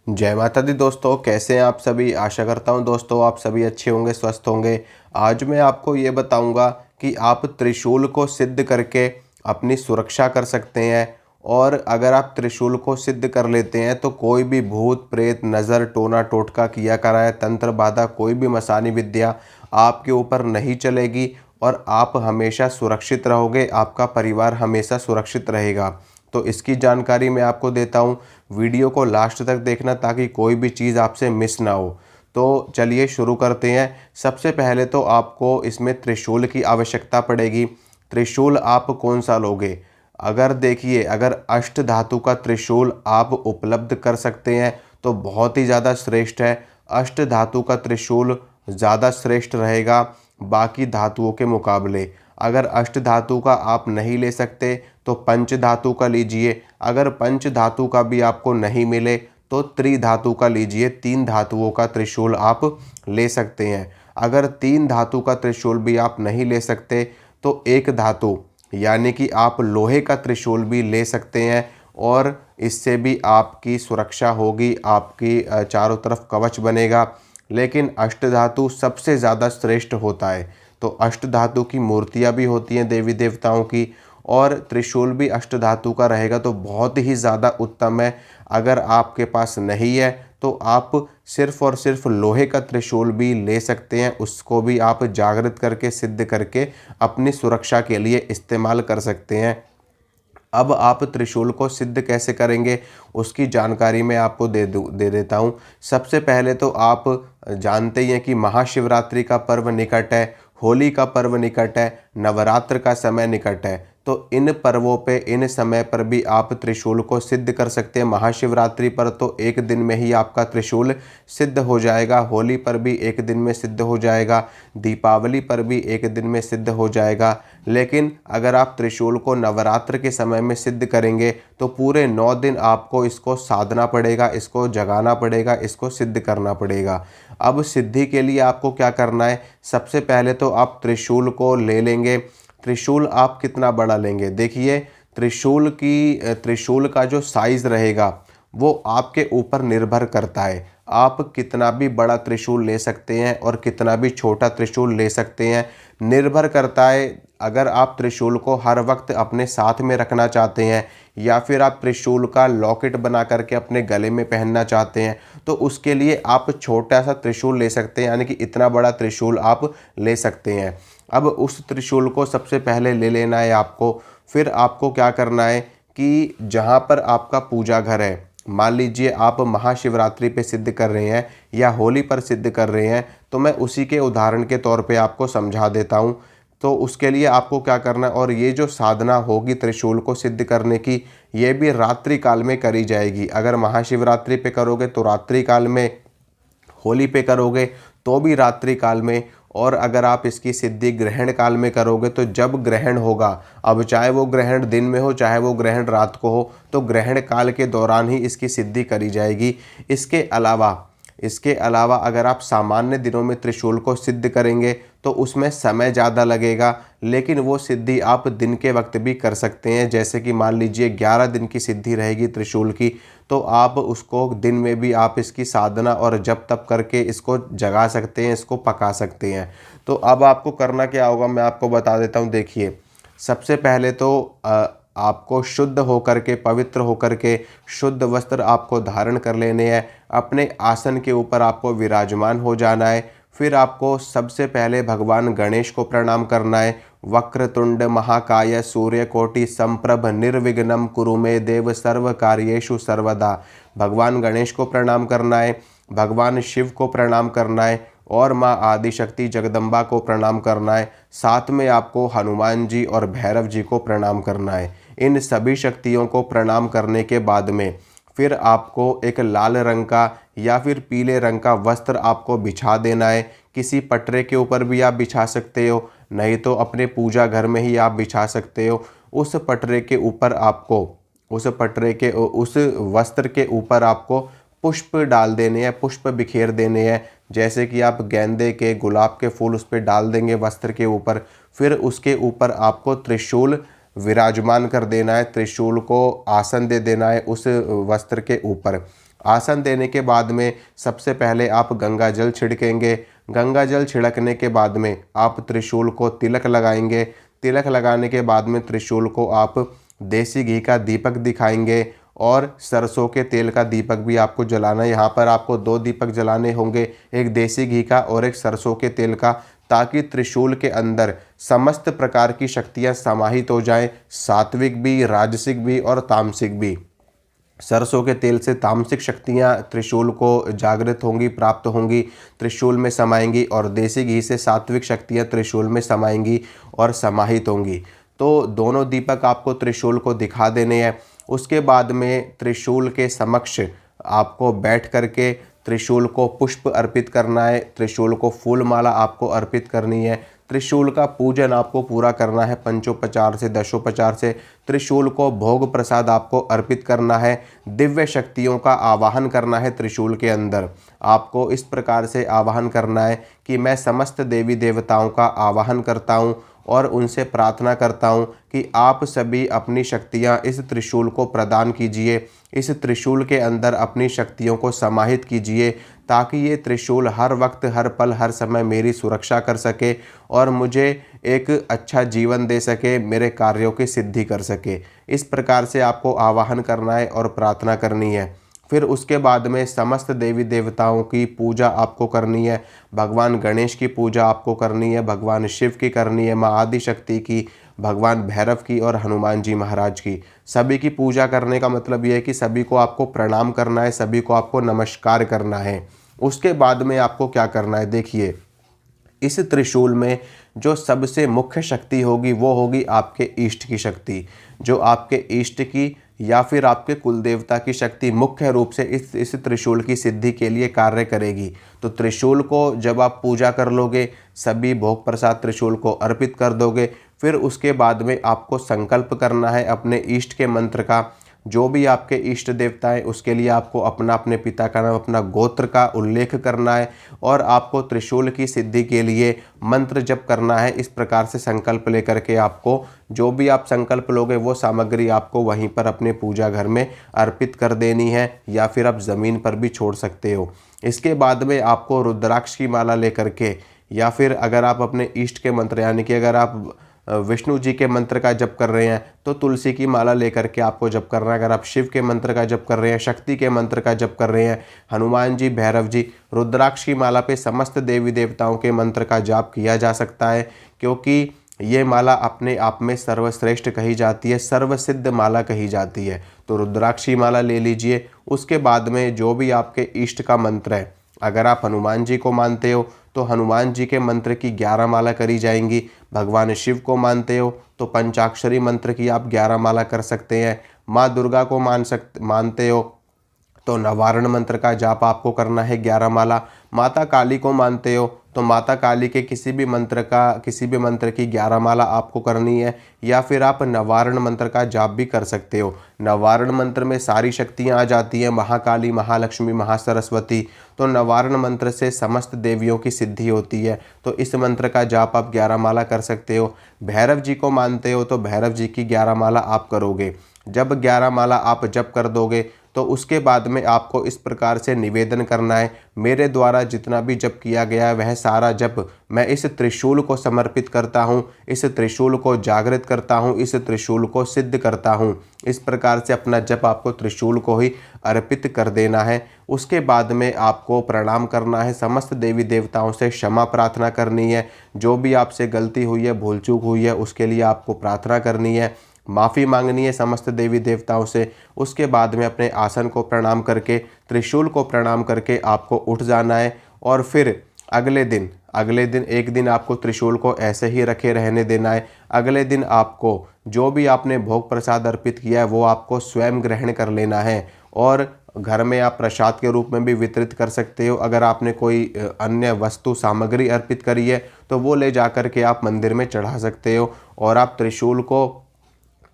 जय माता दी दोस्तों, कैसे हैं आप सभी। आशा करता हूं दोस्तों आप सभी अच्छे होंगे, स्वस्थ होंगे। आज मैं आपको ये बताऊंगा कि आप त्रिशूल को सिद्ध करके अपनी सुरक्षा कर सकते हैं। और अगर आप त्रिशूल को सिद्ध कर लेते हैं तो कोई भी भूत प्रेत, नज़र, टोना टोटका किया कराए, तंत्र बाधा, कोई भी मसानी विद्या आपके ऊपर नहीं चलेगी और आप हमेशा सुरक्षित रहोगे। आपका परिवार हमेशा सुरक्षित रहेगा। तो इसकी जानकारी मैं आपको देता हूँ। वीडियो को लास्ट तक देखना ताकि कोई भी चीज़ आपसे मिस ना हो। तो चलिए शुरू करते हैं। सबसे पहले तो आपको इसमें त्रिशूल की आवश्यकता पड़ेगी। त्रिशूल आप कौन सा लोगे? अगर देखिए, अगर अष्ट धातु का त्रिशूल आप उपलब्ध कर सकते हैं तो बहुत ही ज़्यादा श्रेष्ठ है। अष्ट धातु का त्रिशूल ज़्यादा श्रेष्ठ रहेगा बाकी धातुओं के मुकाबले। अगर अष्ट धातु का आप नहीं ले सकते तो पंच धातु का लीजिए। अगर पंच धातु का भी आपको नहीं मिले तो त्रिधातु का लीजिए। तीन धातुओं का त्रिशूल आप ले सकते हैं। अगर तीन धातु का त्रिशूल भी आप नहीं ले सकते तो एक धातु यानी कि आप लोहे का त्रिशूल भी ले सकते हैं और इससे भी आपकी सुरक्षा होगी, आपकी चारों तरफ कवच बनेगा। लेकिन अष्ट धातु सबसे ज़्यादा श्रेष्ठ होता है। तो अष्ट धातु की मूर्तियाँ भी होती हैं देवी देवताओं की, और त्रिशूल भी अष्ट धातु का रहेगा तो बहुत ही ज़्यादा उत्तम है। अगर आपके पास नहीं है तो आप सिर्फ़ और सिर्फ लोहे का त्रिशूल भी ले सकते हैं। उसको भी आप जागृत करके सिद्ध करके अपनी सुरक्षा के लिए इस्तेमाल कर सकते हैं। अब आप त्रिशूल को सिद्ध कैसे करेंगे उसकी जानकारी मैं आपको दे देता हूँ। सबसे पहले तो आप जानते ही हैं कि महाशिवरात्रि का पर्व निकट है, होली का पर्व निकट है, नवरात्र का समय निकट है। तो इन पर्वों पे, इन समय पर भी आप त्रिशूल को सिद्ध कर सकते हैं। महाशिवरात्रि पर तो एक दिन में ही आपका त्रिशूल सिद्ध हो जाएगा, होली पर भी एक दिन में सिद्ध हो जाएगा, दीपावली पर भी एक दिन में सिद्ध हो जाएगा। लेकिन अगर आप त्रिशूल को नवरात्र के समय में सिद्ध करेंगे तो पूरे 9 दिन आपको इसको साधना पड़ेगा, इसको जगाना पड़ेगा, इसको सिद्ध करना पड़ेगा। अब सिद्धि के लिए आपको क्या करना है? सबसे पहले तो आप त्रिशूल को ले लेंगे। त्रिशूल आप कितना बड़ा लेंगे? देखिए, त्रिशूल का जो साइज़ रहेगा वो आपके ऊपर निर्भर करता है। आप कितना भी बड़ा त्रिशूल ले सकते हैं और कितना भी छोटा त्रिशूल ले सकते हैं, निर्भर करता है। अगर आप त्रिशूल को हर वक्त अपने साथ में रखना चाहते हैं या फिर आप त्रिशूल का लॉकेट बना करके अपने गले में पहनना चाहते हैं तो उसके लिए आप छोटा सा त्रिशूल ले सकते हैं, यानी कि इतना बड़ा त्रिशूल आप ले सकते हैं। अब उस त्रिशूल को सबसे पहले ले लेना है आपको। फिर आपको क्या करना है कि जहाँ पर आपका पूजा घर है, मान लीजिए आप महाशिवरात्रि पे सिद्ध कर रहे हैं या होली पर सिद्ध कर रहे हैं, तो मैं उसी के उदाहरण के तौर पे आपको समझा देता हूँ। तो उसके लिए आपको क्या करना है, और ये जो साधना होगी त्रिशूल को सिद्ध करने की, ये भी रात्रि काल में करी जाएगी। अगर महाशिवरात्रि पे करोगे तो रात्रि काल में, होली पे करोगे तो भी रात्रि काल में, और अगर आप इसकी सिद्धि ग्रहण काल में करोगे तो जब ग्रहण होगा, अब चाहे वो ग्रहण दिन में हो चाहे वो ग्रहण रात को हो, तो ग्रहण काल के दौरान ही इसकी सिद्धि करी जाएगी। इसके अलावा अगर आप सामान्य दिनों में त्रिशूल को सिद्ध करेंगे तो उसमें समय ज़्यादा लगेगा, लेकिन वो सिद्धि आप दिन के वक्त भी कर सकते हैं। जैसे कि मान लीजिए 11 दिन की सिद्धि रहेगी त्रिशूल की, तो आप उसको दिन में भी आप इसकी साधना और जप तप करके इसको जगा सकते हैं, इसको पका सकते हैं। तो अब आपको करना क्या होगा मैं आपको बता देता हूँ। देखिए, सबसे पहले तो आपको शुद्ध होकर के, पवित्र होकर के, शुद्ध वस्त्र आपको धारण कर लेने हैं। अपने आसन के ऊपर आपको विराजमान हो जाना है। फिर आपको सबसे पहले भगवान गणेश को प्रणाम करना है। वक्रतुंड महाकाय सूर्यकोटि संप्रभ निर्विघ्नं कुरु मे देव सर्व कार्येषु सर्वदा। भगवान गणेश को प्रणाम करना है, भगवान शिव को प्रणाम करना है और माँ आदिशक्ति जगदम्बा को प्रणाम करना है। साथ में आपको हनुमान जी और भैरव जी को प्रणाम करना है। इन सभी शक्तियों को प्रणाम करने के बाद में फिर आपको एक लाल रंग का या फिर पीले रंग का वस्त्र आपको बिछा देना है। किसी पटरे के ऊपर भी आप बिछा सकते हो, नहीं तो अपने पूजा घर में ही आप बिछा सकते हो। उस पटरे के ऊपर आपको, उस वस्त्र के ऊपर आपको पुष्प डाल देने हैं, पुष्प बिखेर देने हैं। जैसे कि आप गेंदे के, गुलाब के फूल उस पर डाल देंगे वस्त्र के ऊपर। फिर उसके ऊपर आपको त्रिशूल विराजमान कर देना है, त्रिशूल को आसन दे देना है उस वस्त्र के ऊपर। आसन देने के बाद में सबसे पहले आप गंगा जल छिड़केंगे। गंगा जल छिड़कने के बाद में आप त्रिशूल को तिलक लगाएंगे। तिलक लगाने के बाद में त्रिशूल को आप देसी घी का दीपक दिखाएंगे और सरसों के तेल का दीपक भी आपको जलाना है। यहाँ पर आपको 2 दीपक जलाने होंगे, एक देसी घी का और एक सरसों के तेल का, ताकि त्रिशूल के अंदर समस्त प्रकार की शक्तियाँ समाहित हो जाएं, सात्विक भी, राजसिक भी और तामसिक भी। सरसों के तेल से तामसिक शक्तियाँ त्रिशूल को जागृत होंगी, प्राप्त होंगी, त्रिशूल में समाएंगी, और देसी घी से सात्विक शक्तियाँ त्रिशूल में समाएंगी और समाहित होंगी। तो दोनों दीपक आपको त्रिशूल को दिखा देने हैं। उसके बाद में त्रिशूल के समक्ष आपको बैठ करके त्रिशूल को पुष्प अर्पित करना है, त्रिशूल को फूल माला आपको अर्पित करनी है, त्रिशूल का पूजन आपको पूरा करना है पंचोपचार से, दशोपचार से। त्रिशूल को भोग प्रसाद आपको अर्पित करना है, दिव्य शक्तियों का आवाहन करना है त्रिशूल के अंदर। आपको इस प्रकार से आवाहन करना है कि मैं समस्त देवी देवताओं का आवाहन करता हूँ और उनसे प्रार्थना करता हूँ कि आप सभी अपनी शक्तियाँ इस त्रिशूल को प्रदान कीजिए, इस त्रिशूल के अंदर अपनी शक्तियों को समाहित कीजिए, ताकि ये त्रिशूल हर वक्त, हर पल, हर समय मेरी सुरक्षा कर सके और मुझे एक अच्छा जीवन दे सके, मेरे कार्यों की सिद्धि कर सके। इस प्रकार से आपको आवाहन करना है और प्रार्थना करनी है। फिर उसके बाद में समस्त देवी देवताओं की पूजा आपको करनी है। भगवान गणेश की पूजा आपको करनी है, भगवान शिव की करनी है, माँ आदिशक्ति की, भगवान भैरव की और हनुमान जी महाराज की। सभी की पूजा करने का मतलब ये है कि सभी को आपको प्रणाम करना है, सभी को आपको नमस्कार करना है। उसके बाद में आपको क्या करना है, देखिए, इस त्रिशूल में जो सबसे मुख्य शक्ति होगी वो होगी आपके इष्ट की शक्ति। जो आपके इष्ट की या फिर आपके कुल देवता की शक्ति मुख्य रूप से इस त्रिशूल की सिद्धि के लिए कार्य करेगी। तो त्रिशूल को जब आप पूजा कर लोगे, सभी भोग प्रसाद त्रिशूल को अर्पित कर दोगे, फिर उसके बाद में आपको संकल्प करना है अपने इष्ट के मंत्र का। जो भी आपके इष्ट देवता है उसके लिए आपको अपने पिता का नाम, अपना गोत्र का उल्लेख करना है और आपको त्रिशूल की सिद्धि के लिए मंत्र जप करना है। इस प्रकार से संकल्प लेकर के आपको जो भी आप संकल्प लोगे वो सामग्री आपको वहीं पर अपने पूजा घर में अर्पित कर देनी है, या फिर आप ज़मीन पर भी छोड़ सकते हो। इसके बाद में आपको रुद्राक्ष की माला लेकर के, या फिर अगर आप अपने इष्ट के मंत्र, यानी कि अगर आप विष्णु जी के मंत्र का जप कर रहे हैं तो तुलसी की माला लेकर के आपको जप करना है। अगर आप शिव के मंत्र का जप कर रहे हैं, शक्ति के मंत्र का जप कर रहे हैं, हनुमान जी, भैरव जी, रुद्राक्ष की माला पे समस्त देवी देवताओं के मंत्र का जाप किया जा सकता है, क्योंकि ये माला अपने आप में सर्वश्रेष्ठ कही जाती है, सर्वसिद्ध माला कही जाती है। तो रुद्राक्षी माला ले लीजिए। उसके बाद में जो भी आपके इष्ट का मंत्र है, अगर आप हनुमान जी को मानते हो तो हनुमान जी के मंत्र की 11 माला करी जाएंगी। भगवान शिव को मानते हो तो पंचाक्षरी मंत्र की आप 11 माला कर सकते हैं। माँ दुर्गा को मानते हो तो नवारण मंत्र का जाप आपको करना है 11 माला। माता काली को मानते हो तो माता काली के किसी भी मंत्र की 11 माला आपको करनी है, या फिर आप नवारण मंत्र का जाप भी कर सकते हो। नवारण मंत्र में सारी शक्तियाँ आ जाती हैं, महाकाली, महालक्ष्मी, महासरस्वती। तो नवारण मंत्र से समस्त देवियों की सिद्धि होती है, तो इस मंत्र का जाप आप 11 माला कर सकते हो। भैरव जी को मानते हो तो भैरव जी की 11 माला आप करोगे। जब 11 माला आप जप कर दोगे तो उसके बाद में आपको इस प्रकार से निवेदन करना है, मेरे द्वारा जितना भी जप किया गया है वह सारा जप मैं इस त्रिशूल को समर्पित करता हूँ, इस त्रिशूल को जागृत करता हूँ, इस त्रिशूल को सिद्ध करता हूँ। इस प्रकार से अपना जप आपको त्रिशूल को ही अर्पित कर देना है। उसके बाद में आपको प्रणाम करना है, समस्त देवी देवताओं से क्षमा प्रार्थना करनी है। जो भी आपसे गलती हुई है, भूल चूक हुई है, उसके लिए आपको प्रार्थना करनी है, माफ़ी मांगनी है समस्त देवी देवताओं से। उसके बाद में अपने आसन को प्रणाम करके, त्रिशूल को प्रणाम करके आपको उठ जाना है। और फिर अगले दिन एक दिन आपको त्रिशूल को ऐसे ही रखे रहने देना है। अगले दिन आपको जो भी आपने भोग प्रसाद अर्पित किया है वो आपको स्वयं ग्रहण कर लेना है, और घर में आप प्रसाद के रूप में भी वितरित कर सकते हो। अगर आपने कोई अन्य वस्तु सामग्री अर्पित करी है तो वो ले जा कर के आप मंदिर में चढ़ा सकते हो। और आप त्रिशूल को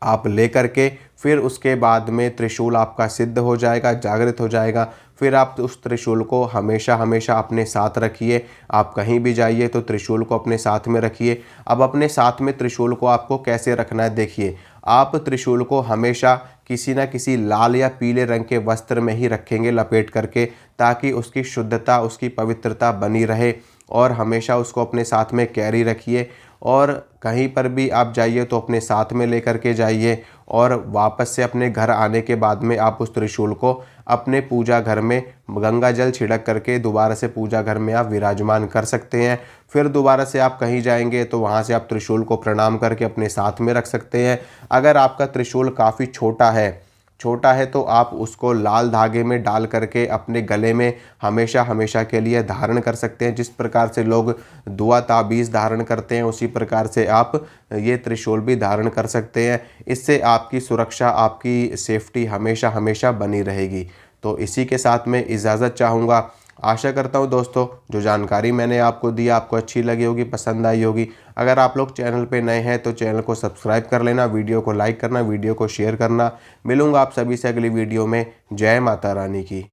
आप ले करके फिर उसके बाद में त्रिशूल आपका सिद्ध हो जाएगा, जागृत हो जाएगा। फिर आप उस त्रिशूल को हमेशा हमेशा अपने साथ रखिए। आप कहीं भी जाइए तो त्रिशूल को अपने साथ में रखिए। अब अपने साथ में त्रिशूल को आपको कैसे रखना है, देखिए, आप त्रिशूल को हमेशा किसी न किसी लाल या पीले रंग के वस्त्र में ही रखेंगे लपेट करके, ताकि उसकी शुद्धता, उसकी पवित्रता बनी रहे। और हमेशा उसको अपने साथ में कैरी रखिए, और कहीं पर भी आप जाइए तो अपने साथ में लेकर के जाइए। और वापस से अपने घर आने के बाद में आप उस त्रिशूल को अपने पूजा घर में गंगा जल छिड़क करके दोबारा से पूजा घर में आप विराजमान कर सकते हैं। फिर दोबारा से आप कहीं जाएंगे तो वहाँ से आप त्रिशूल को प्रणाम करके अपने साथ में रख सकते हैं। अगर आपका त्रिशूल काफ़ी छोटा है तो आप उसको लाल धागे में डाल करके अपने गले में हमेशा हमेशा के लिए धारण कर सकते हैं। जिस प्रकार से लोग दुआ ताबीज़ धारण करते हैं, उसी प्रकार से आप ये त्रिशूल भी धारण कर सकते हैं। इससे आपकी सुरक्षा, आपकी सेफ्टी हमेशा हमेशा बनी रहेगी। तो इसी के साथ मैं इजाज़त चाहूँगा। आशा करता हूँ दोस्तों, जो जानकारी मैंने आपको दी आपको अच्छी लगी होगी, पसंद आई होगी। अगर आप लोग चैनल पे नए हैं तो चैनल को सब्सक्राइब कर लेना, वीडियो को लाइक करना, वीडियो को शेयर करना। मिलूँगा आप सभी से अगली वीडियो में। जय माता रानी की।